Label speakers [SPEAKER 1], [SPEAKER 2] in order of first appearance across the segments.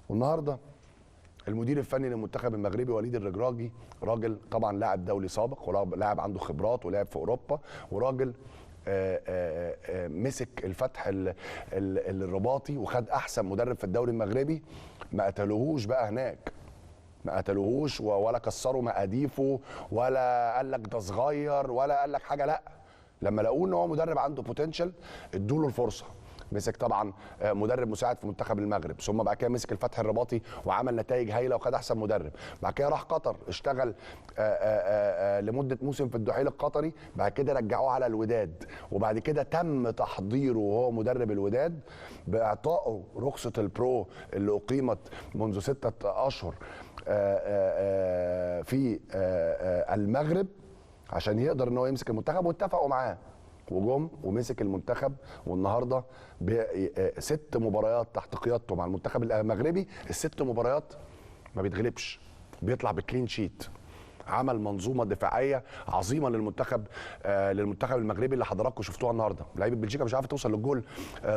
[SPEAKER 1] والنهارده المدير الفني للمنتخب المغربي وليد الرجراجي راجل طبعا لاعب دولي سابق ولاعب عنده خبرات ولعب في اوروبا، وراجل مسك الفتح الرباطي وخد احسن مدرب في الدوري المغربي. ما قتلوهوش بقى هناك، ما قتلوهوش ولا كسروا مقاديفه ولا قال لك ده صغير ولا قال لك حاجه، لا، لما لقوه ان هو مدرب عنده بوتنشال ادوا له الفرصه. مسك طبعا مدرب مساعد في منتخب المغرب، ثم بعد كده مسك الفتح الرباطي وعمل نتائج هايله وخد احسن مدرب. بعد كده راح قطر اشتغل لمده موسم في الدحيل القطري، بعد كده رجعوه على الوداد، وبعد كده تم تحضيره وهو مدرب الوداد باعطائه رخصه البرو اللي اقيمت منذ 6 اشهر في المغرب عشان يقدر ان هو يمسك المنتخب، واتفقوا معاه وجم ومسك المنتخب. والنهارده 6 مباريات تحت قيادته مع المنتخب المغربي، ال6 مباريات ما بيتغلبش، بيطلع بكلين شيت. عمل منظومه دفاعيه عظيمه للمنتخب المغربي اللي حضراتكم شفتوها النهارده. لعيبه بلجيكا مش عارفه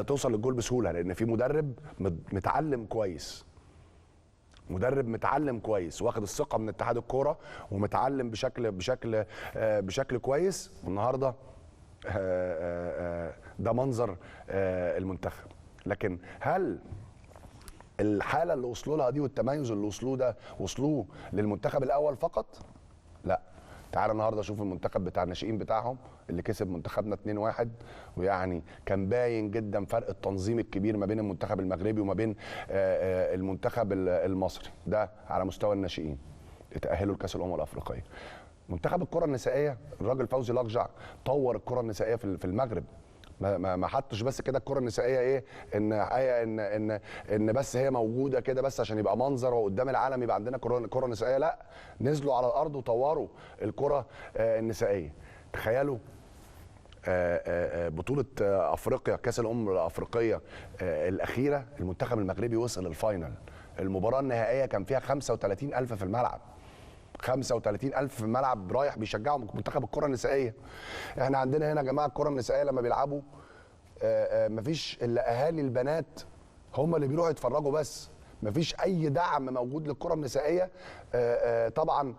[SPEAKER 1] توصل للجول بسهوله، لان في مدرب متعلم كويس، مدرب متعلم كويس واخد الثقه من اتحاد الكوره ومتعلم بشكل كويس. والنهارده ده منظر المنتخب. لكن هل الحاله اللي وصلوا لها دي والتميز اللي وصلوه للمنتخب الاول فقط؟ لا. تعال النهارده شوف المنتخب بتاع الناشئين بتاعهم اللي كسب منتخبنا 2-1، ويعني كان باين جدا فرق التنظيم الكبير ما بين المنتخب المغربي وما بين المنتخب المصري ده على مستوى الناشئين اتأهلوا لكأس الأمم الأفريقية. منتخب الكرة النسائية الراجل فوزي لقجع طور الكرة النسائية في المغرب. ما حطش بس كده الكرة النسائية ايه ان بس هي موجودة كده بس عشان يبقى منظر وقدام العالم يبقى عندنا كرة نسائية، لا، نزلوا على الارض وطوروا الكرة النسائية. تخيلوا بطولة افريقيا كاس الامم الافريقية الاخيرة المنتخب المغربي وصل الفاينل. المباراة النهائية كان فيها 35,000 في الملعب، 35,000 في الملعب رايح بيشجعوا منتخب الكرة النسائية. احنا عندنا هنا يا جماعة الكرة النسائية لما بيلعبوا مفيش الا اهالي البنات هم اللي بيروحوا يتفرجوا بس، مفيش اي دعم موجود للكرة النسائية. طبعا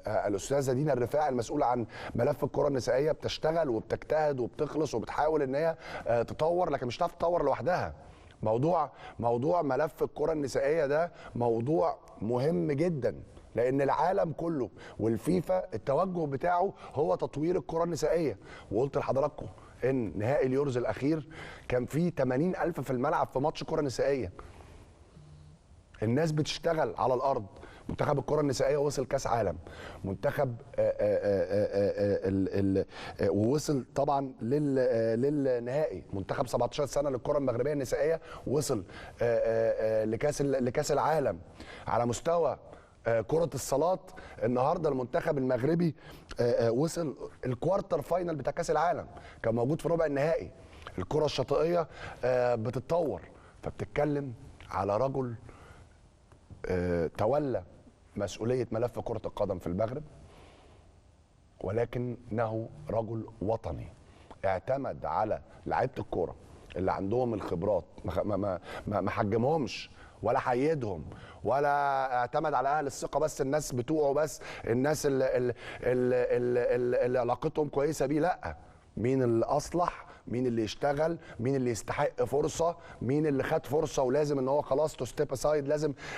[SPEAKER 1] الاستاذة دينا الرفاعي المسؤولة عن ملف الكرة النسائية بتشتغل وبتجتهد وبتخلص وبتحاول ان هي تطور، لكن مش هتعرف تطور لوحدها. موضوع ملف الكرة النسائية ده موضوع مهم جدا، لأن العالم كله والفيفا التوجه بتاعه هو تطوير الكرة النسائية. وقلت لحضراتكم إن نهائي اليورز الأخير كان فيه 80,000 في الملعب في ماتش كرة نسائية. الناس بتشتغل على الأرض. منتخب الكرة النسائية وصل كاس عالم، منتخب ووصل طبعا للنهائي. منتخب 17 سنة للكرة المغربية النسائية وصل لكاس العالم. على مستوى كرة الصالات النهارده المنتخب المغربي وصل الكوارتر فاينل بتاع كاس العالم، كان موجود في ربع النهائي. الكرة الشاطئية بتتطور، فبتتكلم على رجل تولى مسؤولية ملف كرة القدم في المغرب، ولكنه رجل وطني اعتمد على لعيبة الكرة اللي عندهم الخبرات، ما حجمهمش ولا حيدهم ولا اعتمد على اهل الثقة بس، الناس بتوعه بس، الناس اللي علاقتهم كويسة بيه، لا، مين اللي اصلح، مين اللي يشتغل، مين اللي يستحق فرصه، مين اللي خد فرصه ولازم ان هو خلاص تو ستيب اسايد،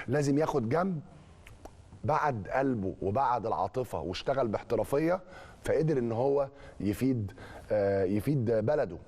[SPEAKER 1] لازم ياخد جنب. بعد قلبه وبعد العاطفه واشتغل باحترافيه، فقدر ان هو يفيد بلده.